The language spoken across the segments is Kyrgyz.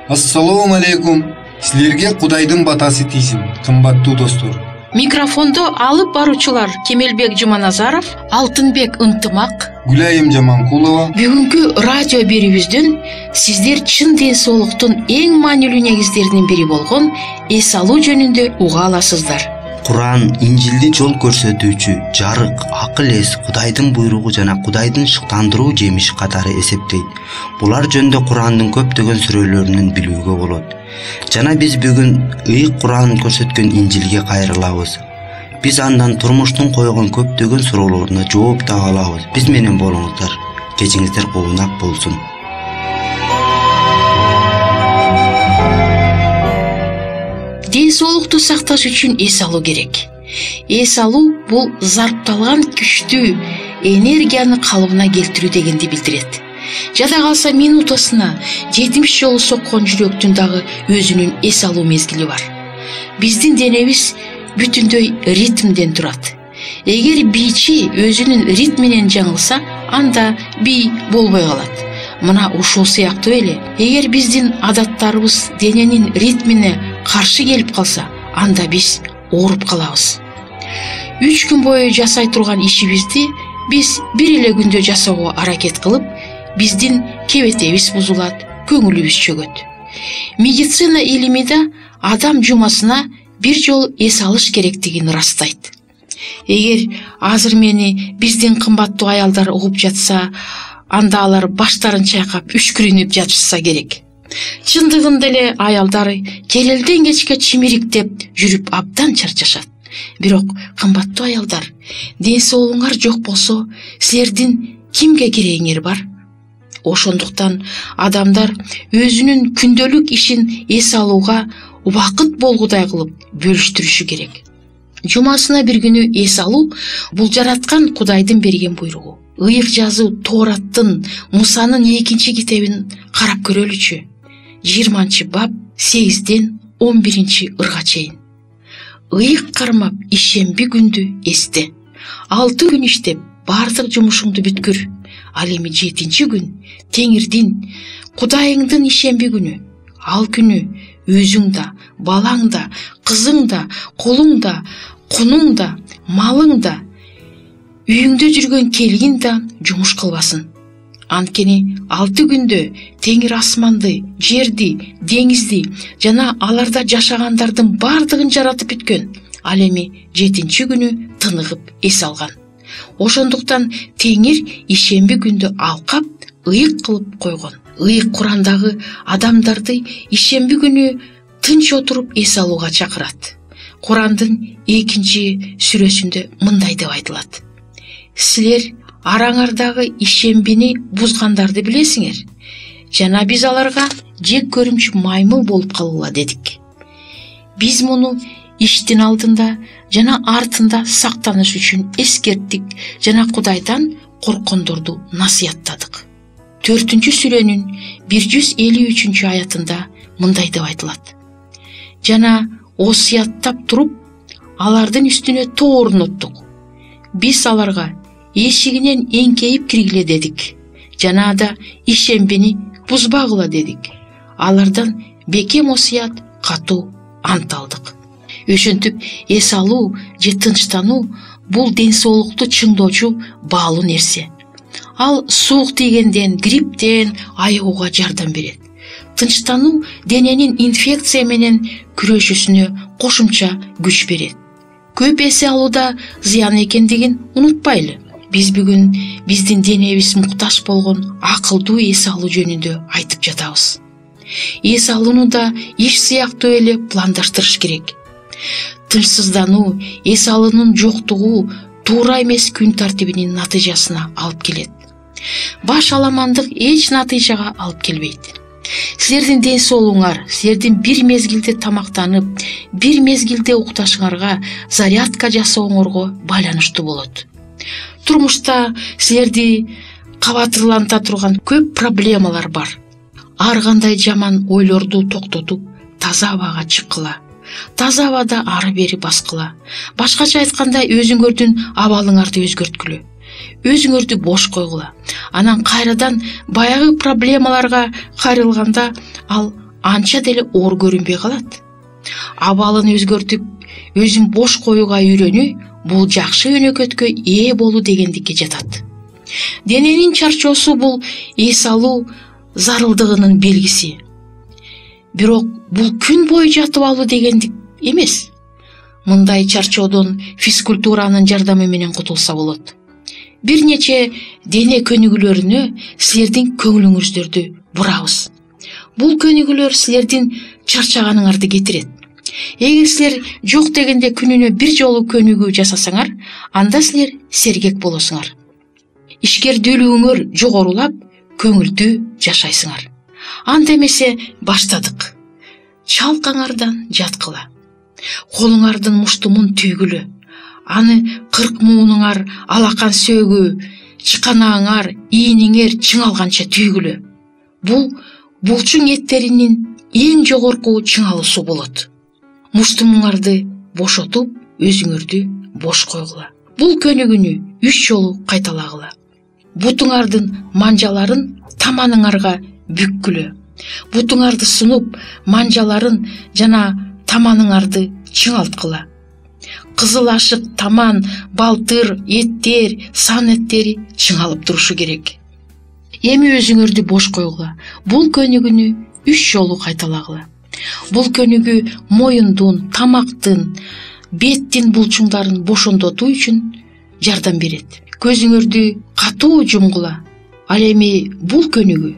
Ассалому алейкум. Силерге Кудайдын батасы тийсин, кымбаттуу достор. Микрофондо алып баруучулар Кемелбек Жуманазаров, Алтынбек Ынтымак, Гүлайым Жаманкулова. Бүгүнкү радио берүүбүздөн сиздер чын ден соолуктун эң маанилүү негиздеринин бири болгон эс алуу жөнүндө уга аласыздар. Куран Инжилди жол көрсөтүүчү, жарык, акыл эс, Кудайдын буйругу жана Кудайдын шыктандыруу жемиши катары эсептейт. Булар жөнүндө Курандын көптөгөн сүрөлөрүнөн билүүгө болот. Жана биз бүгүн ыйык Куран көрсөткөн Инжилге кайрылабыз. Биз андан турмуштун койгон көптөгөн суроолоруна жооп таба алабыз. Биз менен болуңуздар. Кечиңиздер коонак болсун. Ден соолукту сакташ үчүн эс алуу керек. Эс алуу бул зарпталган күчтүү энергияны калыбына келтирүү дегенди билдирет. Жада калса минутасына 70 жолу соккон жүрөктүн дагы өзүнүн эс алуу мезгили бар. Биздин денебиз бүтүндөй ритмден турат. Эгер бийчи өзүнүн ритминен жаңылса, анда бий болбой калат. Мына ушул сыяктуу эле, эгер биздин адаттарыбыз дененин ритмине каршы келип калса, анда биз ооруп калабыз. 3 күн бою жасай турган ишибизди биз бир эле күндө жасоого аракет кылып, биздин кебетебиз бузулат, көңүлүбүз чөгөт. Медицина илими да адам жумасына бир жолу эс алыш керектигин ырастайт. Эгер азыр мени биздин кымбаттуу аялдар угуп жатса, анда алар баштарын чайкап үшкүрүнүп жатышса керек. Чындыгында эле аялдар келелден кечке чимириктеп жүрүп абдан чарчашат. Бирок кымбаттуу аялдар, ден соолугуңар жок болсо, силердин кимге керегиңер бар? Ошондуктан адамдар өзүнүн күндөлүк ишин эс алууга убакыт болгудай кылып бөлүштүрүшү керек. Жумасына бир күнү эс алуу бул жараткан Кудайдын берген буйругу. Ыйык жазуу Тоораттын Мусанын 2 китебин карап көрөлүчү. 20-бап 8-ден 11-ырга чейин. Ыйык кармап ишемби күндү эсте. 6 күн иштеп бардык жумушуңду бүткүр. Ал эми 7-чи күн Теңирдин, Кудайыңдын ишемби күнү. Ал күнү өзүң да, балаң да, кызың да, колуң да, кунуң да, малың да, үйүңдө жүргөн келгин да жумуш кылбасын. Анткени 6 күндө Теңир асманды, жерди, деңизди жана аларда жашагандардын бардыгын жаратып бүткөн. Ал эми 7-чи күнү тыныгып эс алган. Ошондуктан Теңир ишемби күндү алкап, ыйык кылып койгон. Ыйык Курандагы адамдарды ишемби күнү тынч отуруп эс алууга чакырат. Курандын 2 сүрөсүндө мындай деп айтылат: Силер араңардагы ишембини бузгандарды билесиңер. Жана биз аларга жек көрүмчү маймыл болуп калгыла дедик. Биз муну иштин алдында жана артында сактаныш үчүн эскерттик жана Кудайдан корккондорду насыяттадык. 4-сүрөнүн 153 аятында мындай деп айтылат: Жана осуяттап туруп, алардын үстүнө тоо орноттук. Биз аларга эшигинен эңкейип киргиле дедик. Жана да ишембини бузбагыла дедик. Алардан бекем осуят, катуу ант алдык. Ошентип эс алуу же тынчтануу бул ден соолукту чыңдоочу баалуу нерсе. Ал суук тийгенден, грипптен айыгууга жардам берет. Тынчтануу дененин инфекция менен күрөшүүсүнө кошумча күч берет. Көп эс алууда зыян экендигин унутпайлы. Биз бүгүн биздин денебиз муктаж болгон акылдуу эс алуу жөнүндө айтып жатабыз. Эс алууну да иш сыяктуу эле пландаштырыш керек. Тынчсыздануу, эс алуунун жоктугу туура эмес күн тартибинин натыйжасына алып келет. Баш аламандык эч натыйжага алып келбейт. Силердин ден соолугуңар, силердин бир мезгилде тамактанып, бир мезгилде укташыңарга зарядка жасооңорго байланыштуу болот. Турмушта силерди кабатырланта турган көп проблемалар бар. Ар кандай жаман ойлорду токтотуп, таза абага чыккыла. таза абада ары бери баскыла. Башкача айтканда өзүңөрдүн абалыңарды өзгөрткүлө. Өзүңөрдү бош койгула. Анан кайрадан баягы проблемаларга кайрылганда ал анча деле оор көрүнбөй калат. Абалын өзгөртүп, өзүн бош коюуга үйрөнүү бул жакшы өнөкөткө ээ болуу дегендикке жатат. Дененин чарчоосу бул эс алуу зарылдыгынын белгиси. Бирок бул күн бою жатып алуу дегендик эмес. Мындай чарчоодон физкультуранын жардамы менен кутулса болот. Бир нече дене көнүгүүлөрүнө силердин көңүлүңүздөрдү бурабыз. Бул көнүгүүлөр силердин чарчаганыңарды кетирет. Эгер силер жок дегенде күнүнө бир жолу көнүгүү жасасаңар, анда силер сергек болосуңар. Ишкердүүлүгүңөр жогорулап, көңүлдүү жашайсыңар. Анда эмесе баштадык. Чалкаңардан жаткыла. Колуңардын муштумун түйгүлө. Аны 40 муунуңар, алакан сөөгү, чыканаңар, ийниңер чыңалганча түйгүлө. Бул булчуң эттеринин эң жогорку чыңалуусу болот. Муштумуңарды бошотуп, өзүңөрдү бош койгула. Бул көнүгүүнү 3 жолу кайталагыла. Бутуңардын манжаларын таманыңарга бүккүлө. Бутуңарды сунуп, манжаларын жана таманыңарды чыңалткыла. Кызыл ашык, таман, балтыр, эттер, сан эттери чыңалып турушу керек. Эми өзүңөрдү бош койгула. Бул көнүгүүнү 3 жолу кайталагыла. Бул көнүгүү моюндун, тамактын, беттин булчуңдарын бошондотуу үчүн жардам берет. Көзүңөрдү катуу жумгула. Ал эми бул көнүгүү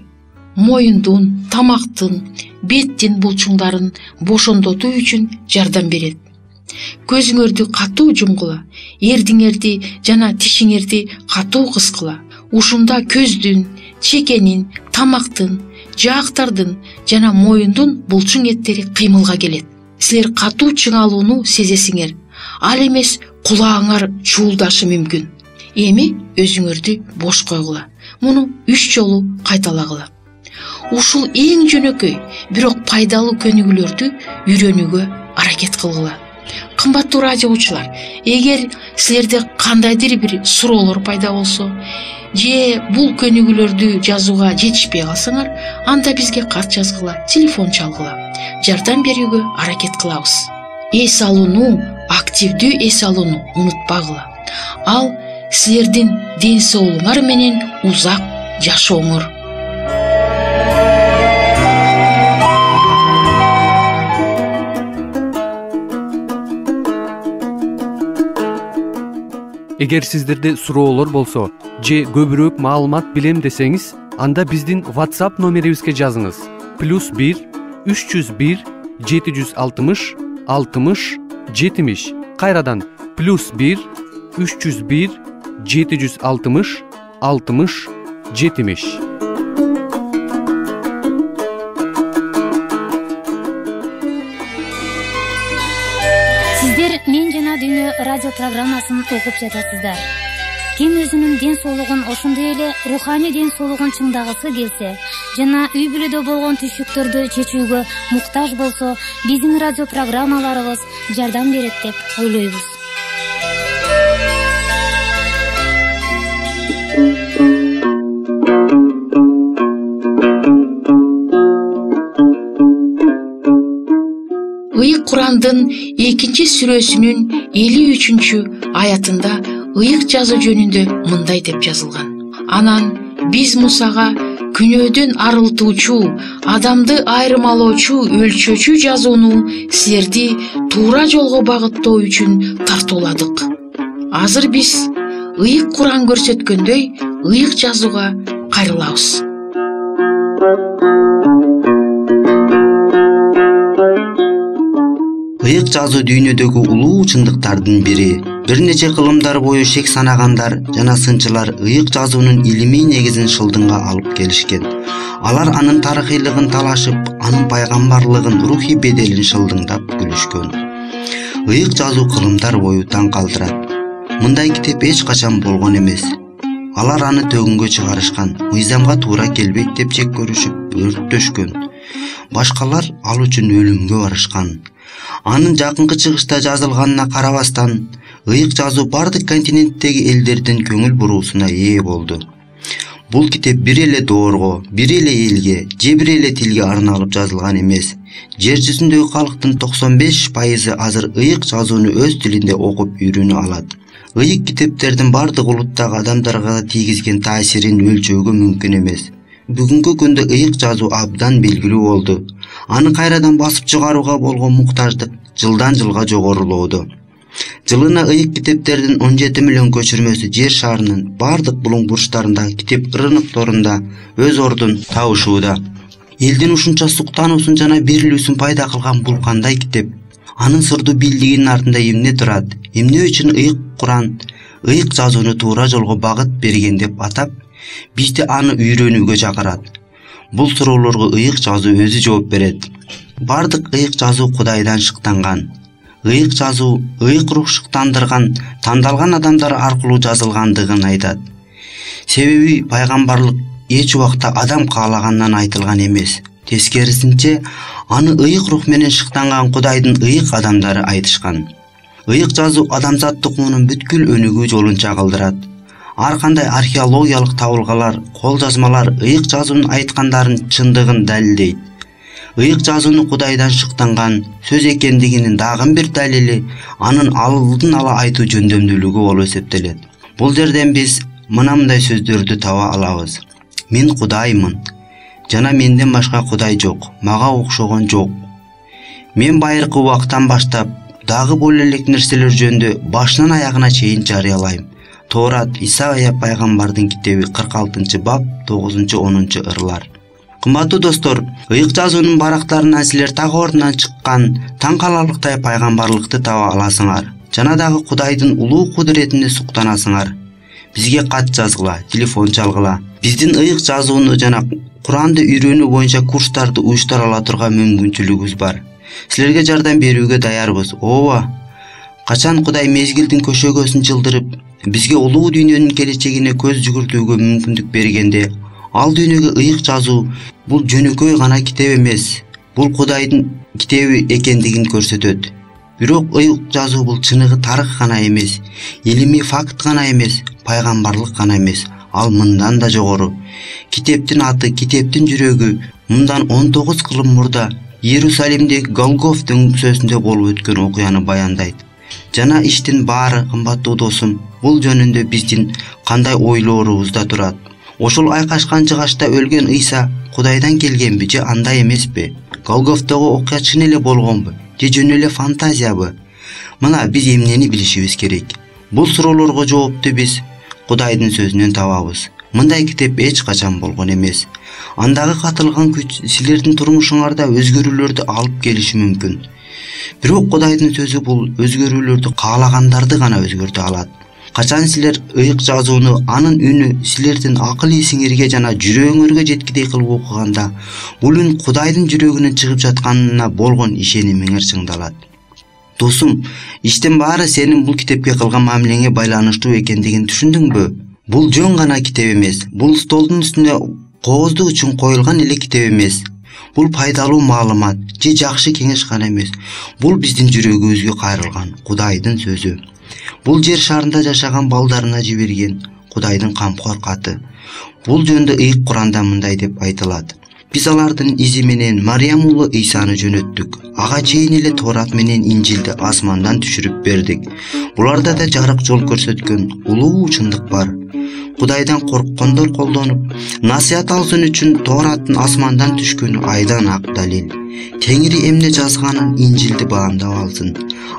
моюндун, тамактын, беттин булчуңдарын бошондотуу үчүн жардам берет. Көзүңөрдү катуу жумгула. Эрдиңерди жана тишиңерди катуу кыскыла. Ушунда көздүн, чекенин, тамактын, жаактардын жана моюндун булчуң эттери кыймылга келет. Силер катуу чыңалууну сезесиңер. Ал эмес кулагыңар чуулдашы мүмкүн. Эми өзүңөрдү бош койгула. Муну 3 жолу кайталагыла. Ушул эң жөнөкөй, бирок пайдалуу көнүгүүлөрдү үйрөнүүгө аракет кылгыла. Кымбаттуу радиочулар, эгер силерде кандайдыр бир суроолор пайда болсо, же бул көнүгүүлөрдү жазууга жетишпей калсаңар, анда бизге кат жазгыла, телефон чалгыла. Жардам берүүгө аракет кылабыз. Эс алууну, активдүү эс алууну унутпагыла. Ал силердин ден соолугуңар менен узак жашооңор. Эгер сиздерде суроолор болсо, же көбүрөөк маалымат билем десеңиз, анда биздин WhatsApp номерибизге жазыңыз. +1 301 760 60 70. Кайрадан +1 301 760 60 70. Сиздер Мен жана Дүйнө радио программасын окуп жатасыздар. Ким өзүнүн ден соолугун, ошондой эле руханий ден соолугун чыңдагысы келсе жана үй бүлөдө болгон түйшүктөрдү чечүүгө муктаж болсо, биздин радио программаларыбыз жардам берет деп ойлойбуз. Ыйык Курандын 2-сүрөсүнүн 53-аятында ыйык жазуу жөнүндө мындай деп жазылган. Анан биз Мусага күнөөдөн арылтуучу, адамды айырмалоочу өлчөчү жазууну силерди туура жолго багыттоо үчүн тартууладык. Азыр биз ыйык Куран көрсөткөндөй ыйык жазууга кайрылабыз. Ыйык жазуу дүйнөдөгү улуу чындыктардын бири. Бир нече кылымдар бою шек санагандар жана сынчылар ыйык жазуунун илимий негизин шылдыңга алып келишкен. Алар анын тарыхыйлыгын талашып, анын пайгамбарлыгын, рухий беделин шылдыңдап күлүшкөн. Ыйык жазуу кылымдар бою таң калтырат. Мындай китеп эч качан болгон эмес. Алар аны төгүнгө чыгарышкан, мыйзамга туура келбейт деп жек көрүшүп, өрттөшкөн. Башкалар ал үчүн өлүмгө барышкан. Анын жакынкы чыгышта жазылганына карабастан, ыйык жазуу бардык континенттеги элдердин көңүл буруусуна ээ болду. Бул китеп бир эле доорго, бир эле элге, же бир эле тилге арналып жазылган эмес. Жер жүзүндөгү калктын 95% азыр ыйык жазууну өз тилинде окуп үйрөнө алат. Ыйык китептердин бардык улуттагы адамдарга тийгизген таасирин өлчөөгө мүмкүн эмес. Бүгүнкү күндө ыйык жазуу абдан белгилүү болду. Аны кайрадан басып чыгарууга болгон муктаждык жылдан жылга жогорулоодо. Жылына ыйык китептердин 17 миллион көчүрмөсү жер шарынын бардык булуң бурчтарындагы китеп рынокторунда өз ордун табышууда. Элдин ушунча суктануусун жана берилүүсүн пайда кылган бул кандай китеп? Анын сырдуу билдигинин артында эмне турат? Эмне үчүн ыйык Куран ыйык жазууну туура жолго багыт берген деп атап, бизди аны үйрөнүүгө чакырат? Бул суроолорго ыйык жазуу өзү жооп берет. Бардык ыйык жазуу Кудайдан шыктанган. Ыйык жазуу ыйык рух шыктандырган, тандалган адамдар аркылуу жазылгандыгын айтат. Себеби пайгамбарлык эч убакта адам каалагандан айтылган эмес. Тескерисинче, аны ыйык рух менен шыктанган Кудайдын ыйык адамдары айтышкан. Ыйык жазуу адамзат тукумунун бүткүл өнүгүү жолун чагылдырат. Ар кандай археологиялык табылгалар, кол жазмалар ыйык жазуунун айткандарын чындыгын далилдейт. Ыйык жазууну Кудайдан шыктанган сөз экендигинин дагы бир далили анын алдын ала айтуу жөндөмдүүлүгү болуп эсептелет. Бул жерден биз мындай сөздөрдү таба алабыз. Мен Кудаймын, жана менден башка Кудай жок, мага окшогон жок. Мен байыркы убактан баштап дагы бул элек нерселер жөнүндө башынан аягына чейин жарыялайм. Тоорат Исайя пайгамбардын китеби 46-бап 9-10 ырлар. Кымбаттуу достор, ыйык жазуунун барактарынан силер так ордунан чыккан таң каларлыктай пайгамбарлыкты таба аласыңар. Жана дагы Кудайдын улуу кудуретине суктанасыңар. Бизге кат жазгыла, телефон чалгыла. Биздин ыйык жазууну жана Куранды үйрөнүү боюнча курстарды уюштура ала турган мүмкүнчүлүгүбүз бар. Силерге жардам берүүгө даярбыз. Ооба. Качан Кудай мезгилдин көшөгөсүн жылдырып, бизге улуу дүйнөнүн келечегине көз жүгүртүүгө мүмкүндүк бергенде, ал дүйнөгө ыйык жазуу бул жөнөкөй гана китеп эмес, бул Кудайдын китеби экендигин көрсөтөт. Бирок ыйык жазуу бул чыныгы тарых гана эмес, илимий факт гана эмес, пайгамбарлык гана эмес, ал мындан да жогору. Китептин аты, китептин жүрөгү мындан 19 кылым мурда Иерусалимдеги Голгофа өңсөсүндө болуп өткөн окуяны баяндайт. Жана иштин баары, кымбаттуу досум, бул жөнүндө биздин кандай ойлоорубузда турат. Ошол айкашкан жыгачта өлгөн Ыйса Кудайдан келгенби же андай эмеспи? Голгофтогу окуя чын эле болгонбу же жөн эле фантазиябы? Мына биз эмнени билишибиз керек? Бул суроолорго жоопту биз Кудайдын сөзүнөн табабыз. Мындай китеп эч качан болгон эмес. Андагы катылган күч силердин турмушуңарда өзгөрүүлөрдү алып келиши мүмкүн. Бирок Кудайдын сөзү бул өзгөрүүлөрдү каалагандарды гана өзгөртө алат. Качан силер ыйык жазууну, анын үнү силердин акыл эсиңерге жана жүрөгүңөргө жеткидей кылып окуганда, бул үн Кудайдын жүрөгүнөн чыгып жатканына болгон ишенимиңер чыңдалат. Досум, иштин баары сенин бул китепке кылган мамилеңе байланыштуу экендигин түшүндүңбү? Бул жөн гана китеп эмес, бул столдун үстүнө кооздук үчүн коюлган эле китеп эмес. Бул пайдалуу маалымат же жакшы кеңеш гана эмес. Бул биздин жүрөгүбүзгө кайрылган Кудайдын сөзү. Бул жер шарында жашаган балдарына жиберген Кудайдын камкор каты. Бул жөндө ыйык Куранда мындай деп айтылат. Биз алардын изи менен Мариям уулу Ыйсаны жөнөттүк. Ага чейин эле Тоорат менен Инжилди асмандан түшүрүп бердик. Буларда да жарык жол көрсөткөн улуу чындык бар. Кудайдан корккондор колдонуп, насыят алсын үчүн Тоораттын асмандан түшкөнү айдан ак далил. Теңири эмне жазганын Инжилди баамдап алсын.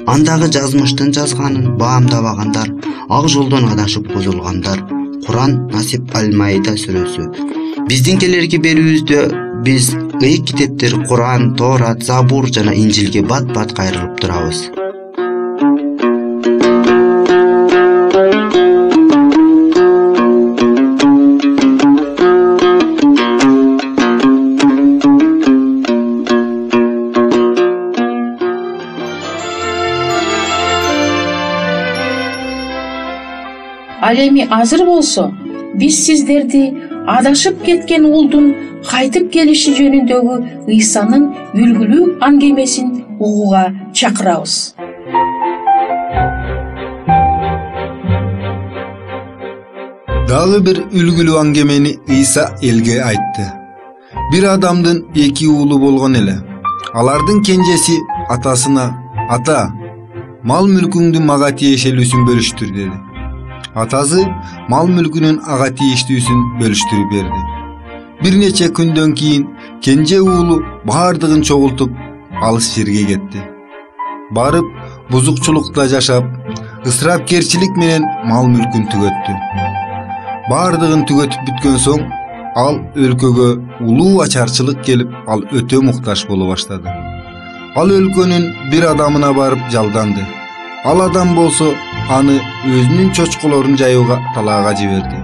Андагы жазмыштын жазганын баамдабагандар ак жолдон адашып бузулгандар. Куран Насип Аль-Майда сүрөсү. Биздин келерки берүүбүздө биз ыйык китептер Куран, Тоорат, Забур жана Инжилге бат-бат кайрылып турабыз. Ал эми азыр болсо биз сиздерди адашып кеткен уулдун кайтып келиши жөнүндөгү Ыйсанын үлгүлүү аңгемесин угууга чакырабыз. Дагы бир үлгүлүү аңгемени Ыйса элге айтты. Бир адамдын 2 уулу болгон эле. Алардын кенжеси атасына: "Ата, мал мүлкүңдү мага тиешелүүсүн бөлүштүр" деди. Атасы мал мүлкүнүн ага тиештүүсүн бөлүштүрүп берди. Бир нече күндөн кийин кенже уулу бардыгын чогултуп алыс жерге кетти. Барып бузукчулукта жашап, ысырапкерчилик менен мал мүлкүн түгөттү. Бардыгын түгөтүп бүткөн соң ал өлкөгө улуу ачарчылык келип, ал өтө муктаж боло баштады. Ал өлкөнүн бир адамына барып жалданды. Ал адам болсо аны өзүнүн чочколорун жайууга талаага жиберди.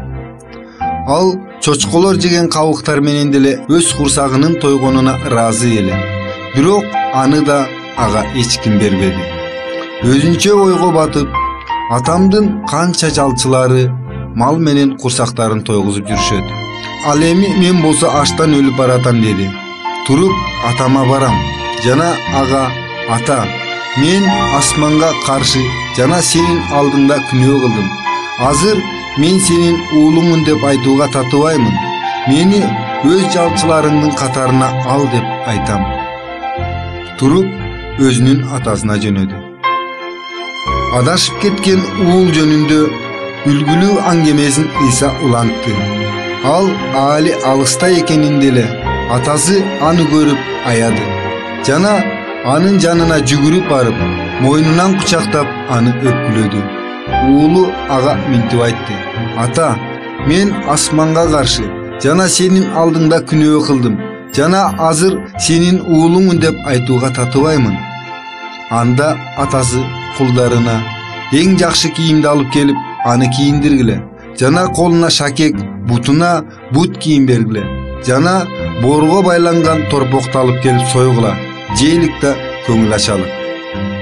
Ал чочколор жеген кабыктар менен деле өз курсагынын тойгонуна ыраазы эле. Бирок аны да ага эч ким бербеди. Өзүнчө ойго батып, атамдын канча жалчылары мал менен курсактарын тойгузуп жүрүшөт. Ал эми мен болсо аштан өлүп баратам деди. Туруп атама барам жана ага: "Ата, мен асманга каршы жана сенин алдыңда күнөө кылдым. Азыр мен сенин уулуңмун деп айтууга татыбаймын. Мени өз жалчыларыңдын катарына ал" деп айтам. Туруп өзүнүн атасына жөнөдү. Адашып кеткен уул жөнүндө үлгүлүү аңгемесин Ыйса улантты. Ал али алыста экенин деле атасы аны көрүп аяды жана анын жанына жүгүрүп барып, мойнунан кучактап аны өпкүлөдү. Уулу ага минтип айтты: "Ата, мен асманга каршы жана сенин алдыңда күнөө кылдым жана азыр сенин уулуңмун деп айтууга татыбаймын." Анда атасы кулдарына: "Эң жакшы кийимди алып келип, аны кийиндиргиле жана колуна шакек, бутуна бут кийим бергиле жана боорго байланган торпокту алып келип сойгула, жейлик да көңүл ачалык.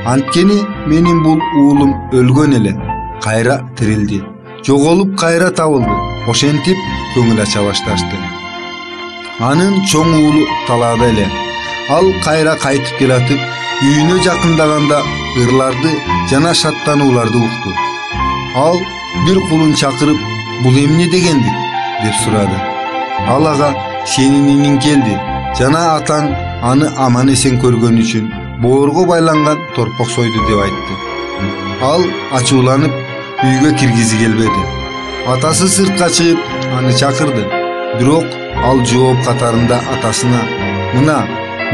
Анткени менин бул уулум өлгөн эле, кайра тирилди, жоголуп кайра табылды." Ошентип көңүл ача башташты. Анын чоң уулу талаада эле. Ал кайра кайтып келатып, үйүнө жакындаганда ырларды жана шаттанууларды укту. Ал бир кулун чакырып: "Бул эмне дегендик?" деп сурады. Ал ага: "Сенин иниң келди жана атаң аны аман эсен көргөн үчүн боорго байланган торпок сойду" деп айтты. Ал ачууланып үйгө киргизи келбеди. Атасы сыртка чыгып аны чакырды. Бирок ал жооп катарында атасына: "Мына,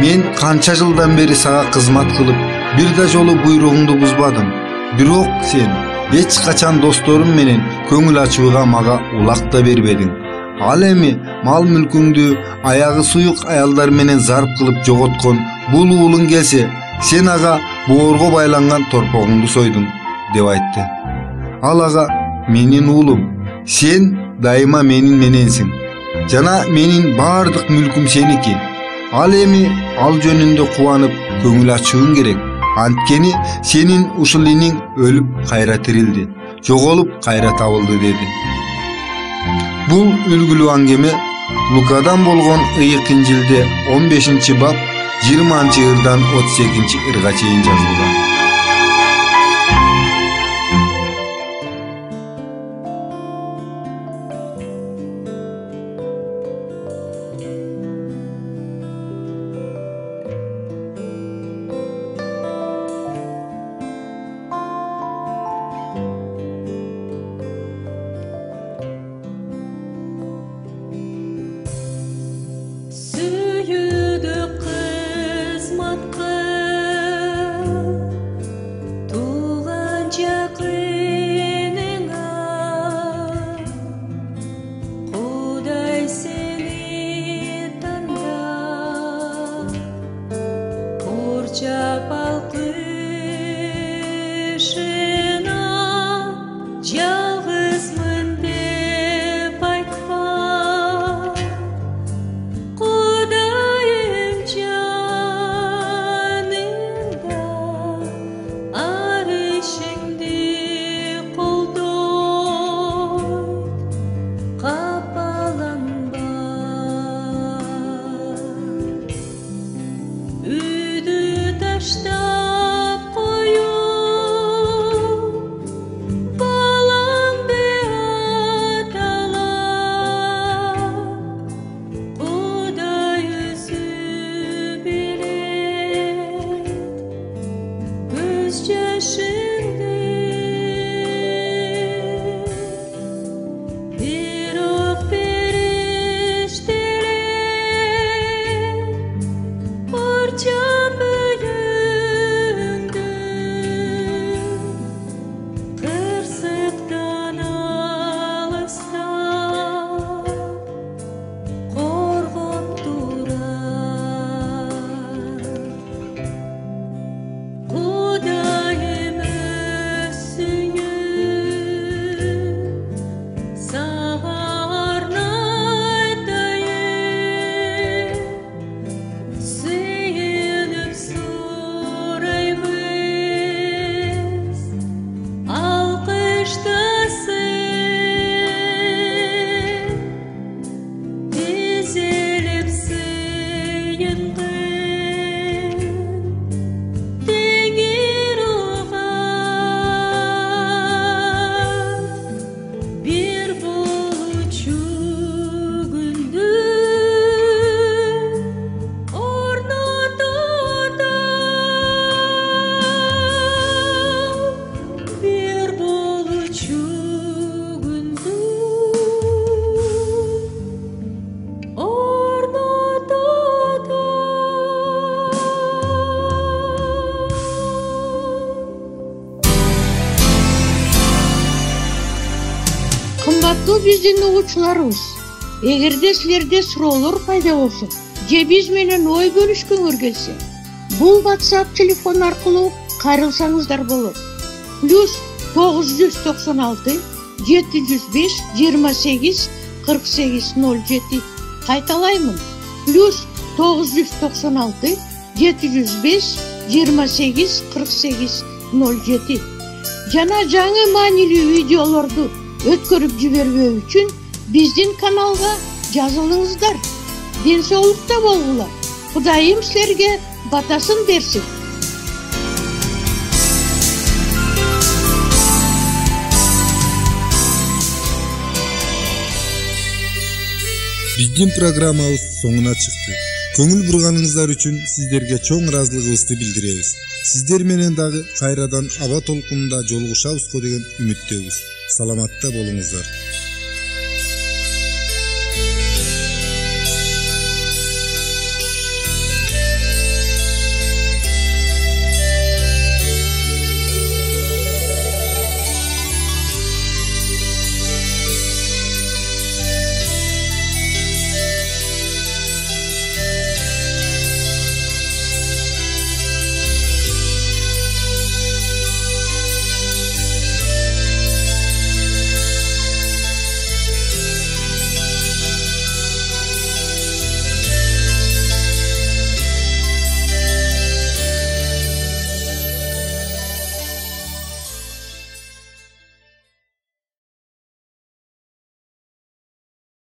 мен канча жылдан бери сага кызмат кылып, бир да жолу буйругуңду бузбадым. Бирок сен эч качан досторум менен көңүл ачууга мага улак да бербедиң. Ал эми мал мүлкүңдү аягы суюк аялдар менен зарп кылып жоготкон бул уулуң келсе, сен ага боорго байланган торпогуңду сойдуң" деп айтты. Ал ага: "Менин уулум, сен дайыма менин мененсиң жана менин бардык мүлкүм сеники. Ал эми ал жөнүндө кубанып көңүл ачууң керек. Анткени сенин ушул иниң өлүп кайра тирилди, жоголуп кайра табылды" деди. Бул үлгүлүү аңгеме Лукадан болгон ыйык инжилде 15-бап 20-ырдан 38-ырга чейин жазылган. Кымбаттуу биздин угуучуларыбыз, эгерде силерде суроолор пайда болсо же биз менен ой бөлүшкүңөр келсе, бул WhatsApp телефон аркылуу кайрылсаңыздар болот. +996 705 28 48 07. Кайталаймын. +996 705 28 48 07. Жана жаңы маанилүү видеолорду өткөрүп жибербөө үчүн биздин каналга жазылыңыздар. Ден соолукта болгула. Кудайым силерге батасын берсин. Биздин программабыз соңуна чыкты. Көңүл бурганыңыздар үчүн сиздерге чоң ыраазылыгыбызды билдиребиз. Сиздер менен дагы кайрадан аба толкунунда жолугушабызго деген үмүттөбүз. Саламатта болуңуздар.